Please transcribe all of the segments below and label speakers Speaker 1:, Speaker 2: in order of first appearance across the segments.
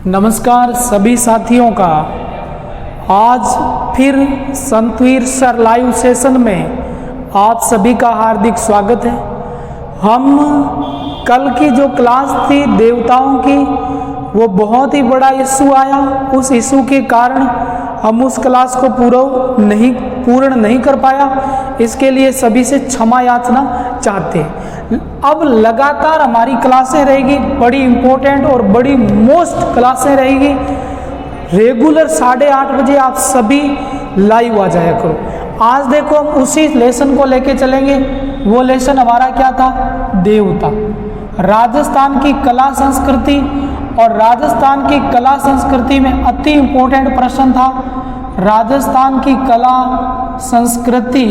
Speaker 1: नमस्कार सभी साथियों का। आज फिर संतवीर सर लाइव सेशन में आप सभी का हार्दिक स्वागत है। हम कल की जो क्लास थी देवताओं की, वो बहुत ही बड़ा इशू आया। उस इशू के कारण हम उस क्लास को पूर्ण नहीं कर पाया। इसके लिए सभी से क्षमा याचना चाहते हैं। अब लगातार हमारी क्लासें रहेगी, बड़ी इंपॉर्टेंट और बड़ी मोस्ट क्लासें रहेगी। रेगुलर 8:30 बजे आप सभी लाइव आ जाया करो। आज देखो हम उसी लेसन को लेके चलेंगे। वो लेसन हमारा क्या था? देवता। राजस्थान की कला संस्कृति, और राजस्थान की कला संस्कृति में अति इंपॉर्टेंट प्रश्न था राजस्थान की कला संस्कृति,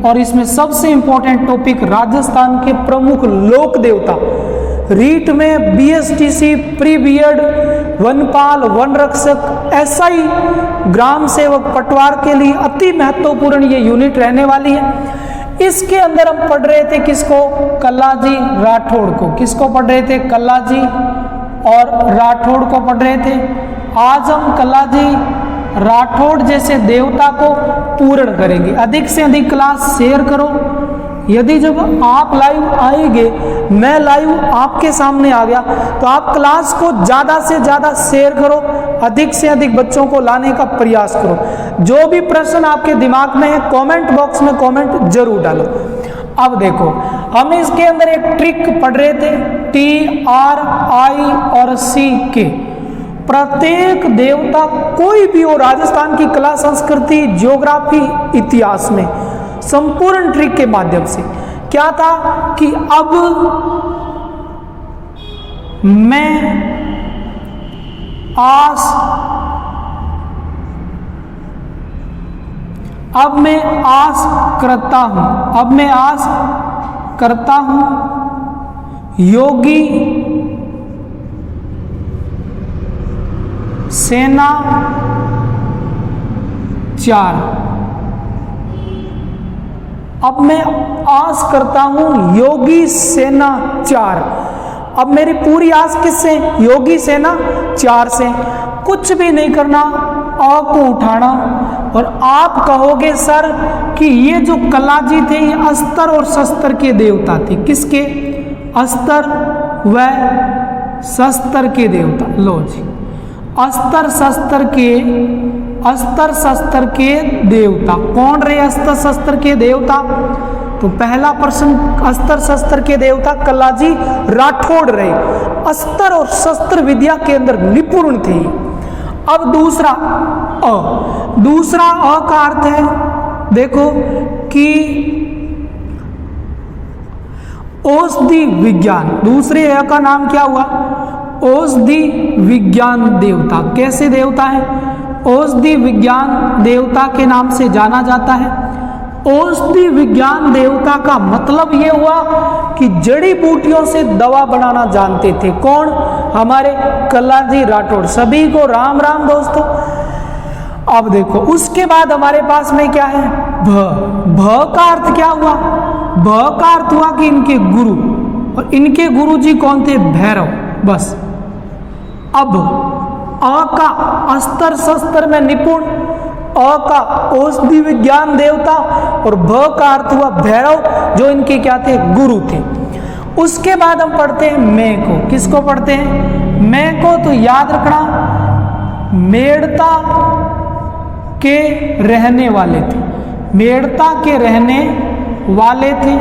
Speaker 1: और इसमें सबसे इंपॉर्टेंट टॉपिक राजस्थान के प्रमुख लोक देवता। रीट में बीएसटीसी, प्री बीएड, वनपाल, वन रक्षक, एसआई, ग्राम सेवक, पटवार के लिए अति महत्वपूर्ण ये यूनिट रहने वाली है। इसके अंदर हम पढ़ रहे थे किसको? कल्लाजी राठौड़ को। किसको पढ़ रहे थे? कल्लाजी और राठौड़ को पढ़ रहे थे। आज हम कल्लाजी राठौड़ जैसे देवता को पूर्ण करेंगे। अधिक से अधिक क्लास शेयर करो। यदि जब आप लाइव आएंगे, मैं लाइव आपके सामने आ गया, तो आप क्लास को ज़्यादा से ज़्यादा शेयर करो। अधिक से अधिक बच्चों को लाने का प्रयास करो। जो भी प्रश्न आपके दिमाग में है, कमेंट बॉक्स में कमेंट जरूर डालो। अब देखो, हम इसके अंदर एक ट्रिक पढ़ रहे थे, TRI और CK। प्रत्येक देवता कोई भी हो, राजस्थान की कला संस्कृति, ज्योग्राफी, इतिहास में संपूर्ण ट्रिक के माध्यम से क्या था कि अब मैं आस करता हूं योगी सेना 4। अब मैं आस करता हूं योगी सेना 4। अब मेरी पूरी आस किससे? योगी सेना 4 से। कुछ भी नहीं करना, अ को उठाना, और आप कहोगे सर कि ये जो कल्लाजी थे ये अस्त्र और शस्त्र के देवता थे। किसके? अस्त्र व शस्त्र के देवता। लो जी, अस्त्र शस्त्र के देवता कौन रहे? अस्त्र शस्त्र के देवता। तो पहला प्रश्न, अस्त्र शस्त्र के देवता कल्लाजी राठौड़ रहे, अस्त्र और शस्त्र विद्या के अंदर निपुण थे। अब दूसरा अ का अर्थ है, देखो कि औषधि विज्ञान। दूसरे अ का नाम क्या हुआ? औषधि विज्ञान देवता। कैसे देवता है? औषधि विज्ञान देवता के नाम से जाना जाता है। औषधि विज्ञान देवता का मतलब ये हुआ कि जड़ी बूटियों से दवा बनाना जानते थे। कौन? हमारे कल्लाजी राठौड़। सभी को राम राम दोस्तों। अब देखो, उसके बाद हमारे पास में क्या है? भ का अर्थ क्या हुआ? भ का अर्थ हुआ कि इनके गुरु, और इनके गुरु जी कौन थे? भैरव। बस। अब अ का अस्त्र शस्त्र में निपुण, अ का औषधि विज्ञान देवता, और भ का अर्थ हुआ भैरव, जो इनके क्या थे? गुरु थे। उसके बाद हम पढ़ते हैं मैं को। किसको पढ़ते हैं? मैं को। तो याद रखना, मेड़ता के रहने वाले थे। मेड़ता के रहने वाले थे।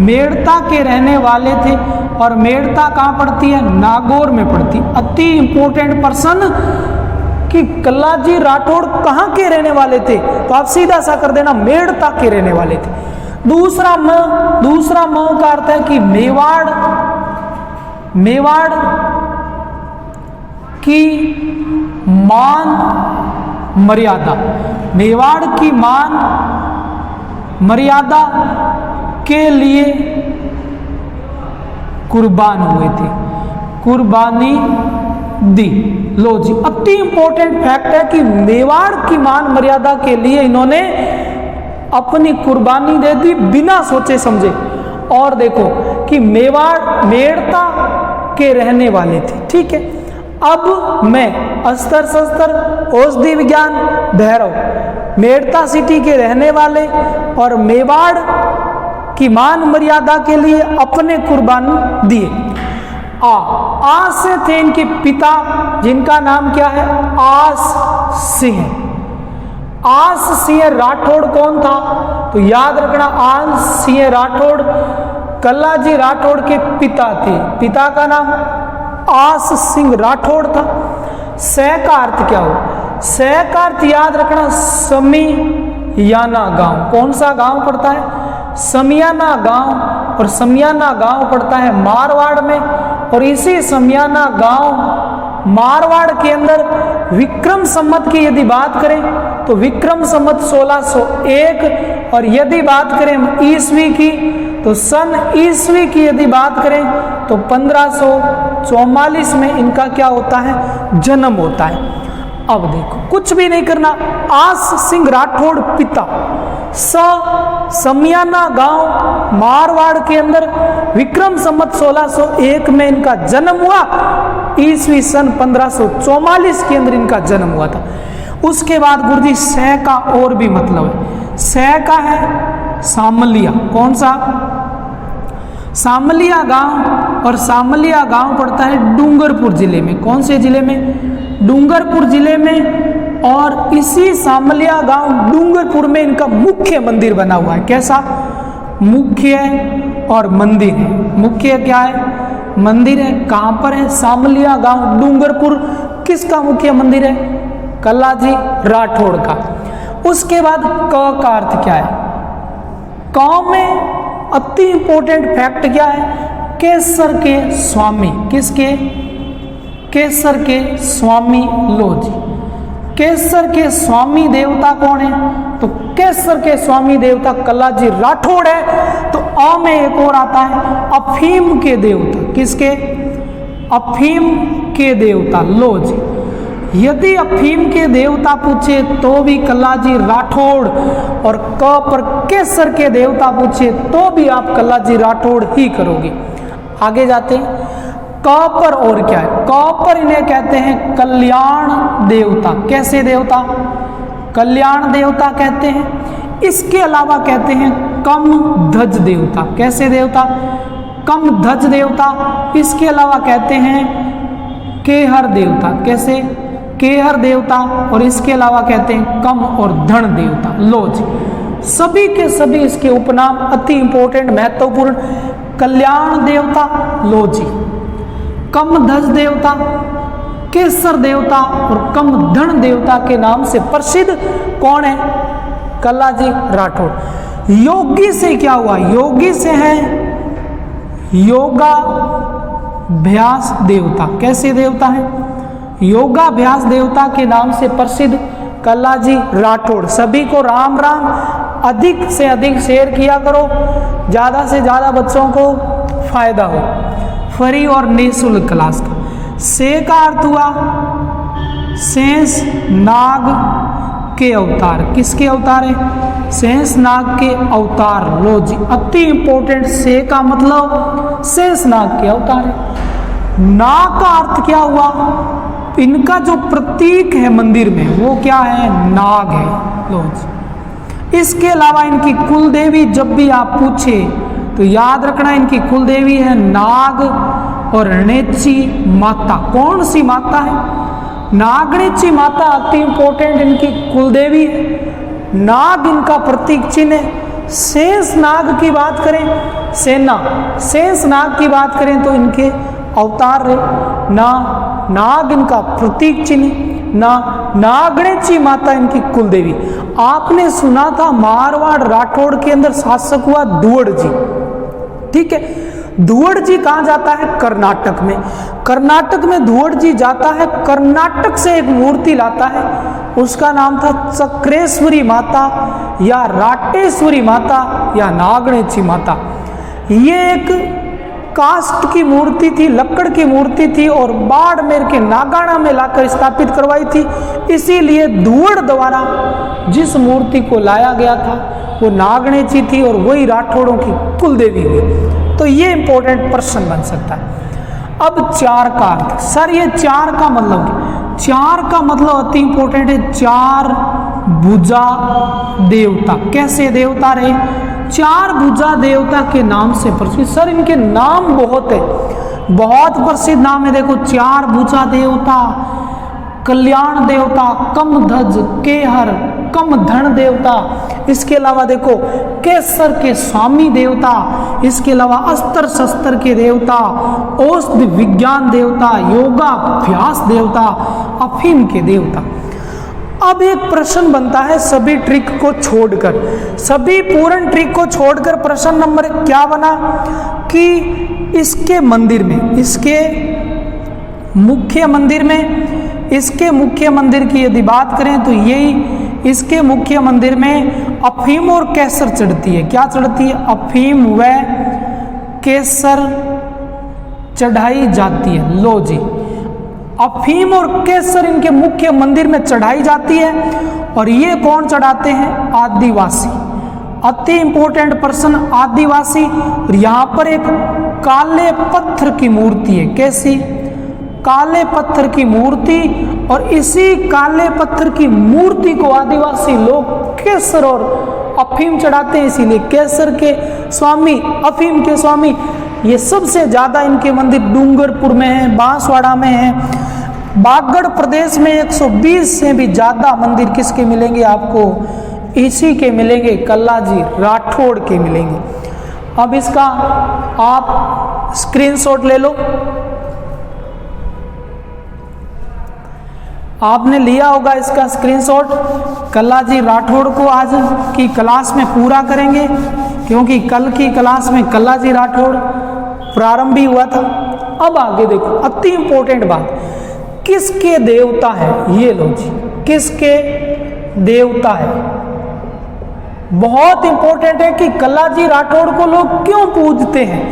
Speaker 1: मेड़ता के रहने वाले थे। और मेड़ता कहाँ पड़ती है? नागौर में पड़ती। अति इंपॉर्टेंट पर्सन कि कल्लाजी राठौड़ कहाँ के रहने वाले थे, तो आप सीधा सा कर देना, मेड़ता के रहने वाले थे। दूसरा म का अर्थ है कि मेवाड़ की मान मर्यादा। मेवाड़ की मान मर्यादा के लिए कुर्बान हुए थे, कुर्बानी दी। लो जी, अति इंपॉर्टेंट फैक्ट है कि मेवाड़ की मान मर्यादा के लिए इन्होंने अपनी कुर्बानी दे दी बिना सोचे समझे। और देखो कि मेड़ता के रहने वाले थे। ठीक है। अब मैं अस्तर शस्त्र औषधि विज्ञान भैरव मेड़ता सिटी के रहने वाले और मेवाड़ की मान मर्यादा के लिए अपने कुर्बान दिए। आस से थे इनके पिता, जिनका नाम क्या है? आस सिंह। आस सिंह राठौड़ कौन था? तो याद रखना, आस सिंह राठौड़ कल्लाजी राठौड़ के पिता थे। पिता का नाम आस सिंह राठौड़ था। स का अर्थ क्या हो? स का अर्थ याद रखना, समियाना गांव। कौन सा गांव पड़ता है? समियाना गांव। और समियाना गांव पड़ता है मारवाड़ में। और इसी समियाना गांव मारवाड़ के अंदर विक्रम संवत की यदि बात करें तो विक्रम संवत 1601, और यदि बात करें ईस्वी की तो सन ईस्वी की यदि बात करें तो 1544 में इनका क्या होता है? जन्म होता है। अब देखो, कुछ भी नहीं करना। आस सिंह राठौड़ पिता, समियाना गांव मारवाड़ के अंदर विक्रम संवत 1601 में इनका जन्म हुआ। ईस्वी सन 1544 के अंदर इनका जन्म हुआ था। उसके बाद गुरुजी सह का और भी मतलब है। सह का है सामलिया। कौन सा? सामलिया गांव। और सामलिया गांव पड़ता है डूंगरपुर जिले में। कौन से जिले में? डूंगरपुर जिले में। और इसी सामलिया गांव डूंगरपुर में इनका मुख्य मंदिर बना हुआ है। कैसा? मुख्य और मंदिर है। मुख्य क्या है? मंदिर है। कहां पर है? सामलिया गांव डूंगरपुर। किसका मुख्य मंदिर है? कल्लाजी राठौड़ का। उसके बाद क का अर्थ क्या है? क में अति इंपॉर्टेंट फैक्ट क्या है? केसर के स्वामी। किसके? केसर के स्वामी लो जी। केसर के स्वामी देवता कौन है? तो केसर के स्वामी देवता कल्लाजी राठौड़ है। तो अ में एक और आता है अफीम के देवता। किसके? अफीम के देवता लो जी। यदि अफीम के देवता पूछे तो भी कल्लाजी राठौड़, और क पर केसर के देवता पूछे तो भी आप कल्लाजी राठौड़ ही करोगे। आगे जाते हैं। क पर और क्या है? क पर इन्हें कहते हैं कल्याण देवता। कैसे देवता? कल्याण देवता कहते हैं। इसके अलावा कहते हैं कम ध्वज देवता। कैसे देवता? कम ध्वज देवता। इसके अलावा कहते हैं केहर देवता। कैसे? केहर देवता। और इसके अलावा कहते हैं कम और धन देवता। लो जी, सभी के सभी इसके उपनाम अति इंपॉर्टेंट महत्वपूर्ण। कल्याण देवता लो जी, कम ध्वज देवता, केसर देवता और कम धन देवता के नाम से प्रसिद्ध कौन है? कल्लाजी राठौड़। योगी से क्या हुआ? योगी से है योगाभ्यास देवता। कैसे देवता है? योगाभ्यास देवता के नाम से प्रसिद्ध कल्लाजी राठौड़। सभी को राम राम। अधिक से अधिक शेयर किया करो, ज़्यादा से ज़्यादा बच्चों को फायदा हो। फ्री और निःशुल्क क्लास का। से का अर्थ हुआ शेष नाग के अवतार। किसके अवतार है? शेष नाग के अवतार। लो जी, अति इंपॉर्टेंट। से का मतलब शेष नाग के अवतार है। नाग का अर्थ क्या हुआ? इनका जो प्रतीक है मंदिर में वो क्या है? नाग है। लो जी, इसके अलावा इनकी कुल देवी जब भी आप पूछे तो याद रखना, इनकी कुल देवी है नाग और नेची माता। कौन सी माता है? नागणेची माता अति इंपॉर्टेंट इनकी कुल देवी है। नाग इनका प्रतीक चिन्ह है। शेष नाग की बात करें, सेना शेष नाग की बात करें तो इनके अवतार है। ना नाग इनका प्रतीक चिन्ह, ना नागणेची माता इनकी कुल देवी। आपने सुना था मारवाड़ राठौड़ के अंदर शासक हुआ दुवड़ जी। ठीक है, दुवड़ जी कहाँ जाता है? कर्नाटक में। कर्नाटक में दुवड़ जी जाता है, कर्नाटक से एक मूर्ति लाता है, उसका नाम था चक्रेश्वरी माता या राटेश्वरी माता या नागणेची माता। ये एक कास्ट की मूर्ति थी, लकड़ की मूर्ति थी और बाड़मेर के नागाना में लाकर स्थापित करवाई थी। इसीलिए दुवड़ द्वारा जिस मूर्ति को लाया गया था वो नागणेची थी और वही राठौड़ों की कुल देवी हुई। तो ये इंपॉर्टेंट प्रश्न बन सकता है। अब 4 का अर्थ, सर ये 4 का मतलब क्या? 4 का मतलब अति इंपॉर्टेंट है, 4 भुजा देवता। कैसे देवता रहे? 4 भुजा देवता के नाम से प्रसिद्ध। सर इनके नाम बहुत है, बहुत प्रसिद्ध नाम है। देखो, 4 भुजा देवता, कल्याण देवता, कमध्वज, केहर, कमधन देवता। इसके अलावा देखो, केसर के स्वामी देवता, इसके अलावा अस्त्र शस्त्र के देवता, औषधि विज्ञान देवता, योगाभ्यास देवता, अफीम के देवता। अब एक प्रश्न बनता है सभी ट्रिक को छोड़कर, सभी पूर्ण ट्रिक को छोड़कर प्रश्न नंबर क्या बना कि इसके मंदिर में, इसके मुख्य मंदिर में, इसके मुख्य मंदिर की यदि बात करें तो यही इसके मुख्य मंदिर में अफीम और केसर चढ़ती है। क्या चढ़ती है? अफीम व केसर चढ़ाई जाती है। लो जी, अफीम और केसर इनके मुख्य मंदिर में चढ़ाई जाती है। और ये कौन चढ़ाते हैं? आदिवासी। अति इंपॉर्टेंट प्रश्न, आदिवासी। और यहाँ पर एक काले पत्थर की मूर्ति है। कैसी? काले पत्थर की मूर्ति। और इसी काले पत्थर की मूर्ति को आदिवासी लोग केसर और अफीम चढ़ाते हैं, इसीलिए केसर के स्वामी, अफीम के स्वामी। ये सबसे ज्यादा इनके मंदिर डूंगरपुर में है, बांसवाड़ा में है, बागड़ प्रदेश में 120 से भी ज्यादा मंदिर किसके मिलेंगे आपको? इसी के मिलेंगे, कल्लाजी राठौड़ के मिलेंगे। अब इसका आप स्क्रीनशॉट ले लो, आपने लिया होगा इसका स्क्रीनशॉट। कल्लाजी राठौड़ को आज की क्लास में पूरा करेंगे, क्योंकि कल की क्लास में कल्लाजी राठौड़ प्रारंभ भी हुआ था। अब आगे देखो, अति इंपॉर्टेंट बात, किसके देवता है? ये लो जी, किसके देवता है? बहुत इंपॉर्टेंट है कि कल्लाजी राठौड़ को लोग क्यों पूजते हैं।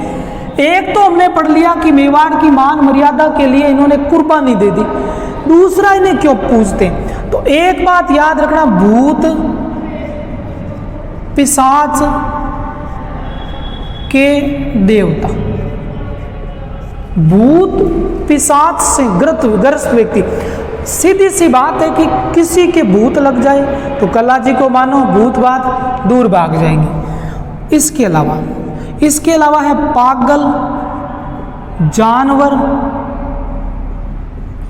Speaker 1: एक तो हमने पढ़ लिया कि मेवाड़ की मान मर्यादा के लिए इन्होंने कुर्बानी दे दी, दूसरा इन्हें क्यों पूजते हैं। तो एक बात याद रखना, भूत पिशाच के देवता, भूत पिशाच से ग्रस्त व्यक्ति। सीधी सी बात है कि किसी के भूत लग जाए तो कल्लाजी को मानो, भूत बात दूर भाग जाएंगे। इसके अलावा है पागल जानवर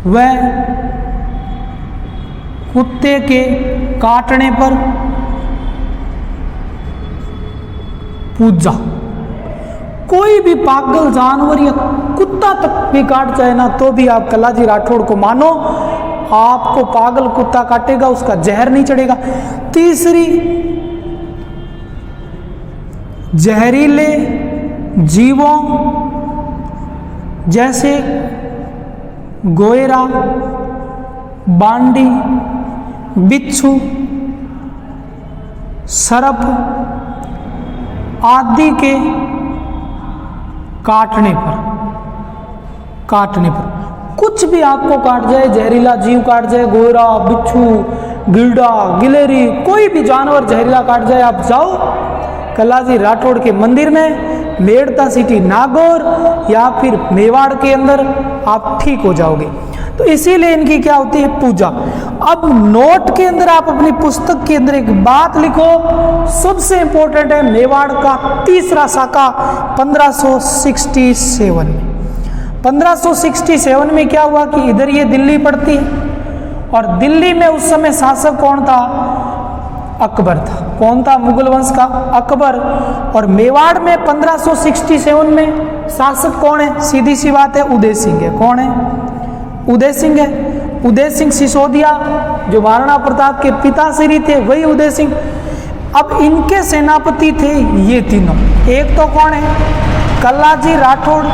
Speaker 1: व कुत्ते के काटने पर पूजा। कोई भी पागल जानवर या कुत्ता तक भी काट जाए ना तो भी आप कल्लाजी राठौड़ को मानो, आपको पागल कुत्ता काटेगा उसका जहर नहीं चढ़ेगा। तीसरी, जहरीले जीवों जैसे गोयरा, बांडी, बिच्छू, सर्प आदि के काटने पर कुछ भी आपको काट जाए, जहरीला जीव काट जाए, गोयरा, बिच्छू, गिलडा, गिलेरी, कोई भी जानवर जहरीला काट जाए, आप जाओ कल्लाजी राठौड़ के मंदिर में, मेड़ता सिटी नागौर या फिर मेवाड़ के अंदर, आप ठीक हो जाओगे। तो इसीलिए इनकी क्या होती है? पूजा। अब नोट के अंदर आप अपनी पुस्तक के अंदर एक बात लिखो, सबसे इंपॉर्टेंट है, मेवाड़ का तीसरा शाखा 1567 में। 1567 में क्या हुआ कि इधर ये दिल्ली पड़ती है और दिल्ली में उस समय शासक कौन था? अकबर था। कौन था? मुगल वंश का अकबर। और मेवाड़ में 1567 में शासक कौन है? सीधी सी बात है, उदय सिंह है। कौन है? उदय सिंह है। उदय सिंह सिसोदिया जो महाराणा प्रताप के पिताश्री थे, वही उदय सिंह। अब इनके सेनापति थे ये तीनों। एक तो कौन है? कल्लाजी राठौड़।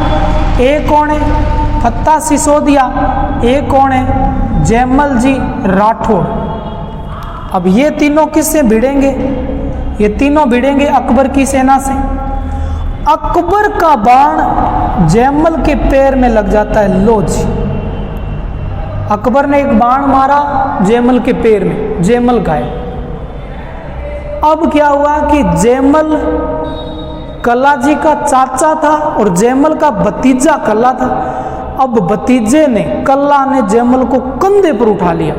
Speaker 1: एक कौन है? फत्ता सिसोदिया। एक कौन है? जयमल जी राठौड़। अब ये तीनों किससे भिड़ेंगे? ये तीनों भिड़ेंगे अकबर की सेना से। अकबर का बाण जयमल के पैर में लग जाता है। लो जी, अकबर ने एक बाण मारा जयमल के पैर में, जयमल गायब। अब क्या हुआ कि जयमल कल्लाजी का चाचा था और जयमल का भतीजा कल्ला था। अब भतीजे ने, कल्ला ने जयमल को कंधे पर उठा लिया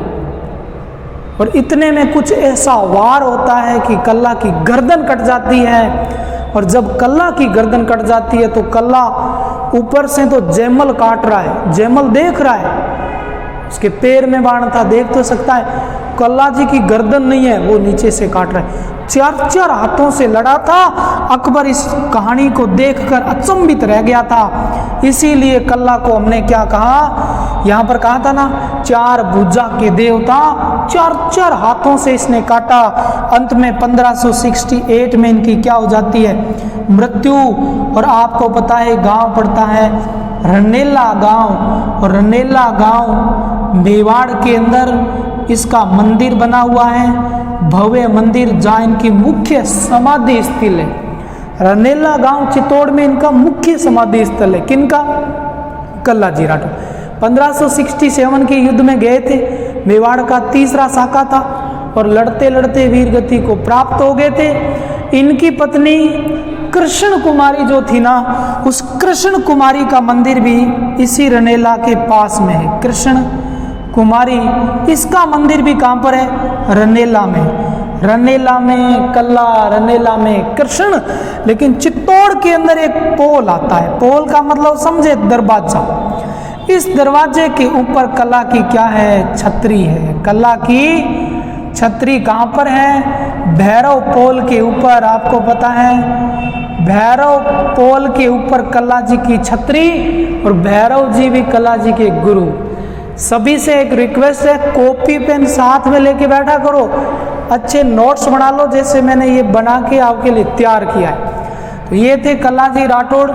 Speaker 1: और इतने में कुछ ऐसा वार होता है कि कल्ला की गर्दन कट जाती है। और जब कल्ला की गर्दन कट जाती है तो कल्ला ऊपर से तो जयमल काट रहा है, जयमल देख रहा है, उसके पैर में बाण था, देख तो सकता है, कल्ला जी की गर्दन नहीं है, वो नीचे से काट रहा है। 4 हाथों से लड़ा था। अकबर इस कहानी को देखकर अचंभित रह गया था। इसीलिए कल्ला को हमने क्या कहा, यहाँ पर कहा था ना, 4 भुजा के देवता, 4 हाथों से इसने काटा। अंत में 1568 में इनकी क्या हो जाती है, मृत्यु। और आपको पता है गांव पड़ता है रनेला गांव, और रनेला गांव मेवाड़ के अंदर इसका मंदिर बना हुआ है, भव्य मंदिर, जहाँ इनकी मुख्य समाधि स्थल है। रनेला गांव चित्तौड़ में इनका मुख्य समाधि स्थल है। किनका? कल्ला जी राठौर। 1567 के युद्ध में गए थे, मेवाड़ का तीसरा साका था और लड़ते लड़ते वीर गति को प्राप्त हो गए थे। इनकी पत्नी कृष्ण कुमारी जो थी ना, उस कृष्ण कुमारी का मंदिर भी इसी रनेला के पास में है। कृष्ण कुमारी, इसका मंदिर भी कहाँ पर है? रनेला में। रनेला में कल्ला, रनेला में कृष्ण। लेकिन चित्तौड़ के अंदर एक पोल आता है, पोल का मतलब समझे, दरवाजा। इस दरवाजे के ऊपर कल्ला की क्या है? छतरी है। कल्ला की छतरी कहाँ पर है? भैरव पोल के ऊपर। आपको पता है भैरव पोल के ऊपर कल्ला जी की छतरी, और भैरव जी भी कल्ला जी के गुरु। सभी से एक रिक्वेस्ट है, कॉपी पेन साथ में लेके बैठा करो, अच्छे नोट्स बना लो, जैसे मैंने ये बना के आपके लिए तैयार किया है। तो ये थे कल्ला जी राठौड़,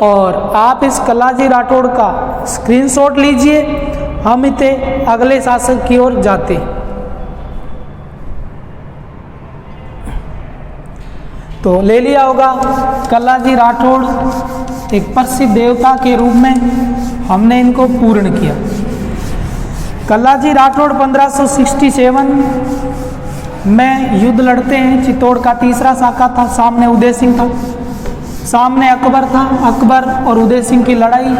Speaker 1: और आप इस कल्ला जी राठौड़ का स्क्रीनशॉट लीजिए। हम इतने अगले शासक की ओर जाते। तो ले लिया होगा, कल्ला जी राठौड़ एक प्रसिद्ध देवता के रूप में हमने इनको पूर्ण किया। कल्ला जी राठौड़ 1567 में युद्ध लड़ते हैं। चित्तौड़ का तीसरा साका था, सामने उदय सिंह था, सामने अकबर था। अकबर और उदय सिंह की लड़ाई,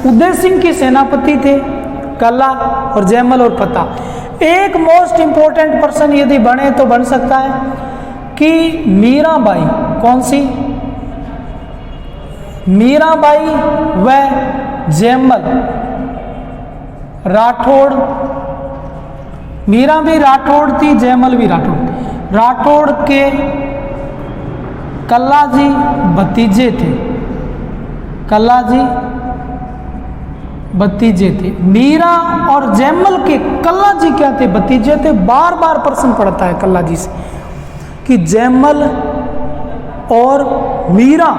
Speaker 1: उदय सिंह के सेनापति थे कल्ला और जयमल और पता। एक मोस्ट इंपॉर्टेंट पर्सन यदि बने तो बन सकता है कि मीराबाई। कौन सी? मीराबाई व जयमल राठौड़। मीरा भी राठौड़ थी, जयमल भी राठौड़। राठौड़ के कल्ला जी भतीजे थे, कल्ला जी भतीजे थे। मीरा और जयमल के कल्ला जी क्या थे? भतीजे थे। बार बार प्रश्न पड़ता है कल्ला जी से कि जयमल और मीरा,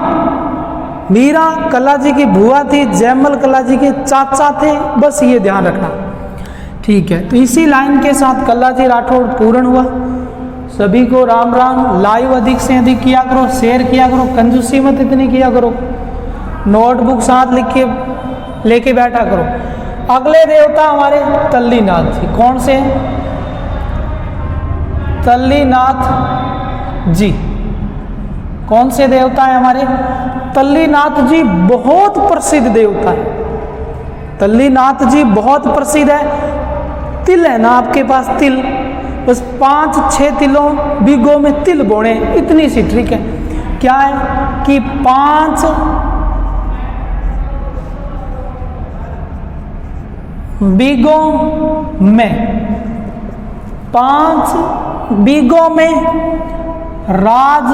Speaker 1: मीरा कल्ला जी की बुआ थी, जयमल कल्ला जी के चाचा थे, बस ये ध्यान रखना, ठीक है। तो इसी लाइन के साथ कल्ला जी राठौड़ पूर्ण हुआ। सभी को राम राम। लाइव अधिक से अधिक किया करो, शेयर किया करो, कंजूसी मत इतनी किया करो, नोटबुक साथ लिख के लेके बैठा करो। अगले देवता हमारे तल्लीनाथ जी। कौन से? तल्लीनाथ जी। कौन से देवता है हमारे? तल्लीनाथ जी बहुत प्रसिद्ध देवता है। तल्लीनाथ जी बहुत प्रसिद्ध है। तिल है ना आपके पास? तिल, बस 5-6 तिलों बीघों में तिल बोने, इतनी सी ट्रिक है। क्या है कि 5 बीघों में, 5 बीघों में राज,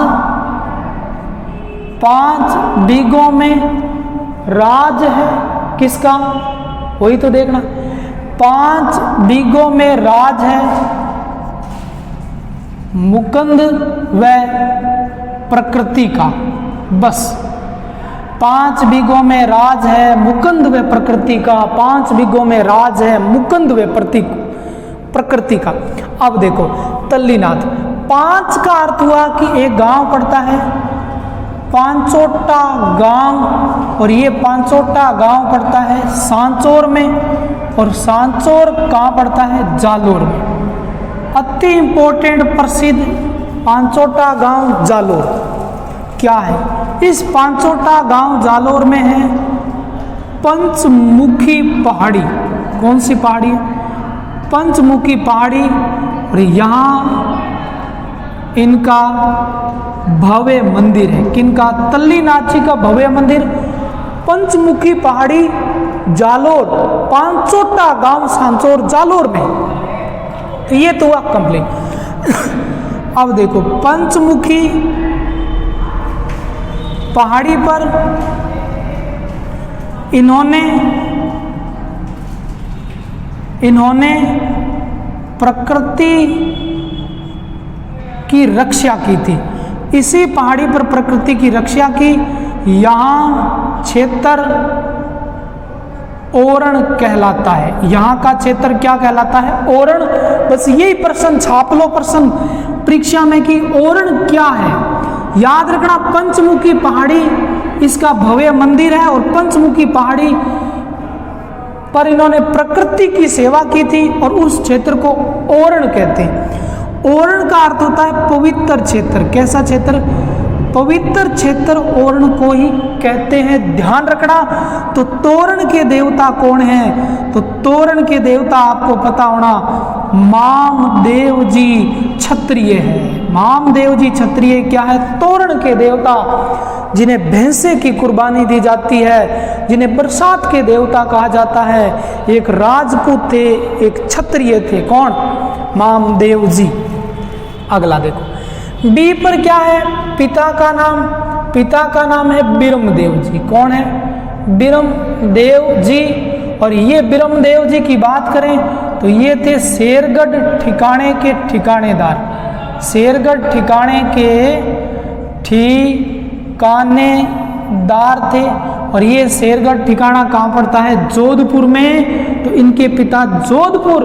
Speaker 1: 5 बीघों में राज है किसका? वही तो देखना। 5 बीघों में राज है मुकुंद व प्रकृति का। बस 5 बीघों में राज है मुकुंद व प्रकृति का। 5 बीघों में राज है मुकुंद व प्रकृति का। अब देखो तल्लीनाथ, 5 का अर्थ हुआ कि एक गांव पड़ता है पांचोटा गांव, और ये पांचोटा गांव पड़ता है सांचौर में, और सांचौर कहाँ पड़ता है? जालोर में। अति इंपॉर्टेंट प्रसिद्ध पांचोटा गांव जालोर क्या है? इस पांचोटा गांव जालोर में है पंचमुखी पहाड़ी। कौन सी पहाड़ी? पंचमुखी पहाड़ी। और यहाँ इनका भव्य मंदिर है। किनका? तल्लीनाथ जी का भव्य मंदिर। पंचमुखी पहाड़ी, जालोर, पांचोटा गांव सांचौर जालोर में। तो ये तो हुआ कंप्लीट। अब देखो, पंचमुखी पहाड़ी पर इन्होंने प्रकृति की रक्षा की थी। इसी पहाड़ी पर प्रकृति की रक्षा की। यहाँ क्षेत्र ओरण कहलाता है। यहाँ का क्षेत्र क्या कहलाता है? ओरण। बस यही प्रश्न छाप लो, प्रश्न परीक्षा में कि ओरण क्या है। याद रखना, पंचमुखी पहाड़ी इसका भव्य मंदिर है और पंचमुखी पहाड़ी पर इन्होंने प्रकृति की सेवा की थी और उस क्षेत्र को ओरण कहते हैं। ओरण का अर्थ होता है पवित्र क्षेत्र। कैसा क्षेत्र? पवित्र क्षेत्र ओरण को ही कहते हैं। ध्यान रखना। तो तोरण के देवता कौन है? तो तोरण के देवता आपको पता होना, मामदेव जी क्षत्रिय है। मामदेव जी क्षत्रिय क्या है? तोरण के देवता, जिन्हें भैंसे की कुर्बानी दी जाती है, जिन्हें बरसात के देवता कहा जाता है। एक राजपूत थे, एक क्षत्रिय थे। कौन? मामदेव जी। अगला देखो, बी पर क्या है? पिता का नाम। पिता का नाम है बिरमदेव जी। कौन है? बिरमदेव जी। और ये बिरमदेव जी की बात करें तो ये थे शेरगढ़ ठिकाने के ठिकानेदार। शेरगढ़ ठिकाने के ठिकानेदार थे। और ये शेरगढ़ ठिकाना कहाँ पड़ता है? जोधपुर में। तो इनके पिता जोधपुर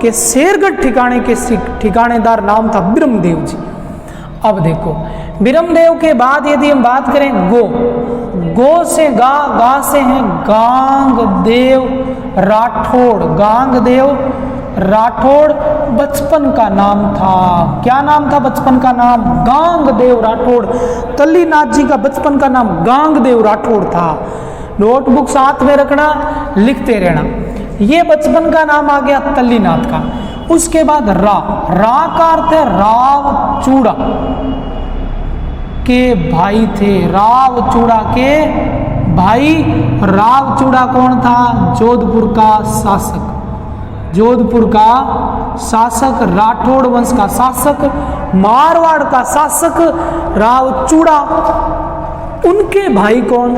Speaker 1: के शेरगढ़ ठिकाने के ठिकानेदार नाम था बिरमदेव जी। अब देखो, बिरमदेव के बाद यदि हम बात करें गो, गो से गा से है गांगदेव राठौड़। गांगदेव राठौड़ बचपन का नाम था। क्या नाम था बचपन का नाम? गांगदेव राठौड़। तल्लीनाथ जी का बचपन का नाम गांगदेव राठौड़ था। नोटबुक साथ में रखना, लिखते रहना। ये बचपन का नाम आ गया तल्लीनाथ का। उसके बाद रा का अर्थ है राव चूड़ा के भाई थे। राव चूड़ा के भाई। राव चूड़ा कौन था? जोधपुर का शासक। जोधपुर का शासक, राठौड़ वंश का शासक, मारवाड़ का शासक राव चूड़ा। उनके भाई कौन?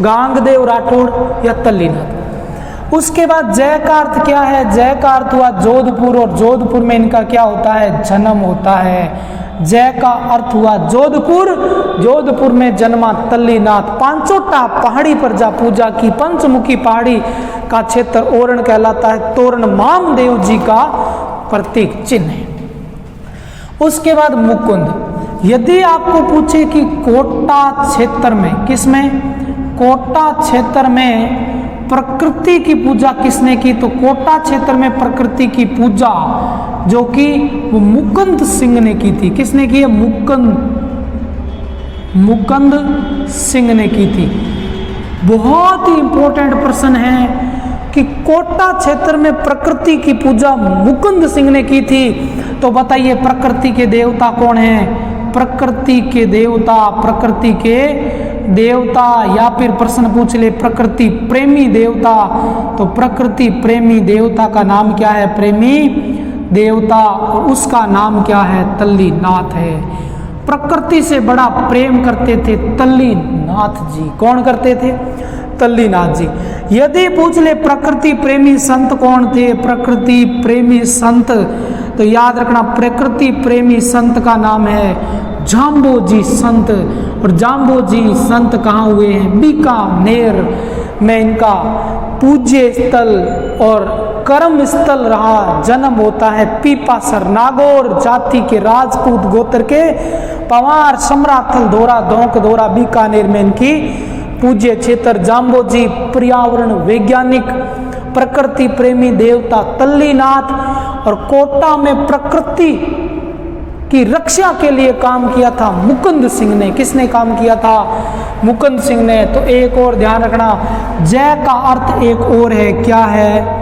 Speaker 1: गांगदेव राठौड़ या तल्लीनाथ। उसके बाद जय का अर्थ क्या है? जय का अर्थ हुआ जोधपुर। और जोधपुर में इनका क्या होता है? जन्म होता है। जय का अर्थ हुआ जोधपुर। जोधपुर में जन्मा तल्लीनाथ। पांचोटा पहाड़ी पर जा पूजा की। पंचमुखी पहाड़ी का क्षेत्र ओरण कहलाता है। तोरण मामदेव जी का प्रतीक चिन्ह है। उसके बाद मुकुंद। यदि आपको पूछे कि कोटा क्षेत्र में, किसमें? कोटा क्षेत्र में प्रकृति की पूजा किसने की? तो कोटा क्षेत्र में प्रकृति की पूजा जो कि वो मुकुंद सिंह ने की थी। किसने की है? मुकुंद सिंह ने की थी। बहुत ही इंपॉर्टेंट प्रश्न है कि कोटा क्षेत्र में प्रकृति की पूजा मुकुंद सिंह ने की थी। तो बताइए प्रकृति के देवता कौन है? प्रकृति के देवता या फिर प्रश्न पूछ ले प्रकृति प्रेमी देवता। तो प्रकृति प्रेमी देवता का नाम क्या है? प्रेमी देवता। और उसका नाम क्या है? तल्लीनाथ है। प्रकृति से बड़ा प्रेम करते थे तल्लीनाथ जी। कौन करते थे? तल्लीनाथ जी। यदि पूछ ले प्रकृति प्रेमी संत कौन थे? प्रकृति प्रेमी संत, तो याद रखना प्रकृति प्रेमी संत का नाम है जाम्बोजी संत। और जाम्बोजी संत कहाँ हुए हैं? बीकानेर में इनका पूज्य स्थल और कर्म स्थल रहा। जन्म होता है पीपासर नागौर जाति के राजपूत गोत्र के पवार समराथल धोरा धोंक धोरा बीकानेर में इनकी पूज्य क्षेत्र। जाम्बोजी पर्यावरण वैज्ञानिक, प्रकृति प्रेमी देवता तल्लीनाथ। और कोटा में प्रकृति की रक्षा के लिए काम किया था मुकुंद सिंह ने। किसने काम किया था? मुकुंद सिंह ने। तो एक और ध्यान रखना, जय का अर्थ एक और है, क्या है?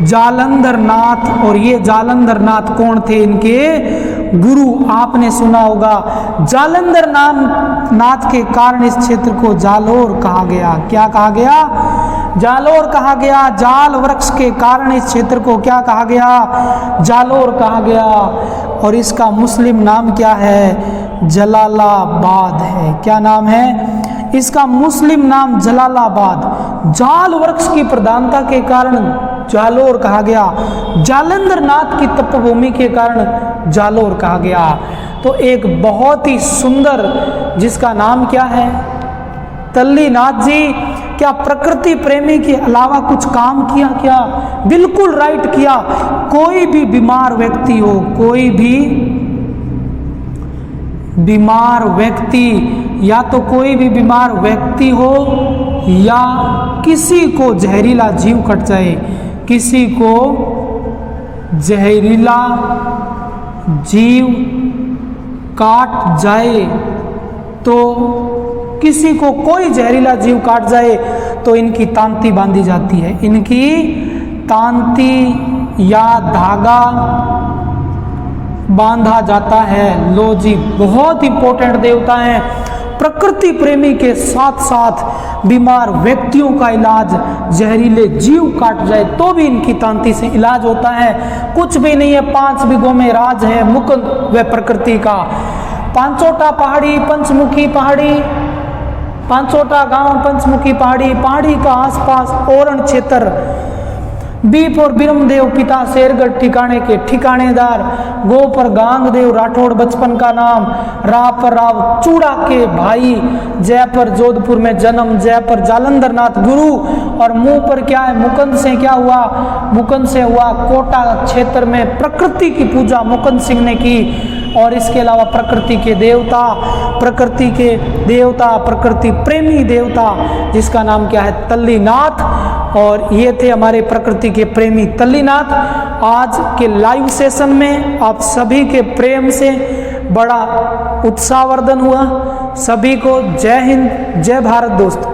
Speaker 1: जालंधर नाथ। और ये जालंधर नाथ कौन थे? इनके गुरु। आपने सुना होगा जालंधर नाथ के कारण इस क्षेत्र को जालोर कहा गया। क्या कहा गया? जालोर कहा गया। जाल वृक्ष के कारण इस क्षेत्र को क्या कहा गया? जालोर कहा गया। और इसका मुस्लिम नाम क्या है? जलालाबाद है। क्या नाम है इसका? मुस्लिम नाम जलालाबाद। जाल वृक्ष की प्रधानता के कारण जालोर कहा गया। जालंधर नाथ की तपोभूमि के कारण जालोर कहा गया। तो एक बहुत ही सुंदर, जिसका नाम क्या है? तल्ली नाथ जी। क्या प्रकृति प्रेमी के अलावा कुछ काम किया? क्या? बिल्कुल राइट किया। कोई भी बीमार व्यक्ति हो, कोई भी बीमार व्यक्ति, या तो कोई भी बीमार व्यक्ति हो या किसी को जहरीला जीव कट जाए, किसी को जहरीला जीव काट जाए, तो किसी को कोई जहरीला जीव काट जाए तो इनकी तांती बांधी जाती है। इनकी तांती या धागा बांधा जाता है। लो जी, बहुत इंपॉर्टेंट देवता हैं। प्रकृति प्रेमी के साथ साथ बीमार व्यक्तियों का इलाज, जहरीले जीव काट जाए तो भी इनकी तांती से इलाज होता है। कुछ भी नहीं है, 5 बिगों में राज है मुकुंद व प्रकृति का। पांचोटा पहाड़ी, पंचमुखी पहाड़ी, पांचोटा गांव, पंचमुखी पहाड़ी, पहाड़ी का आसपास ओरण क्षेत्र, बीप और बिरमदेव पिता शेरगढ़ ठिकाने के ठिकानेदार, गोपर गांगदेव राठौड़ बचपन का नाम, रापर राव चूड़ा के भाई, जयपुर जोधपुर में जन्म, जयपुर जालंधर नाथ गुरु। और मुंह पर क्या है? मुकुंद से क्या हुआ? मुकुंद से हुआ कोटा क्षेत्र में प्रकृति की पूजा मुकुंद सिंह ने की। और इसके अलावा प्रकृति के देवता, प्रकृति प्रेमी देवता, जिसका नाम क्या है? तल्लीनाथ। और ये थे हमारे प्रकृति के प्रेमी तल्लीनाथ। आज के लाइव सेशन में आप सभी के प्रेम से बड़ा उत्साहवर्धन हुआ। सभी को जय हिंद, जय भारत दोस्तों।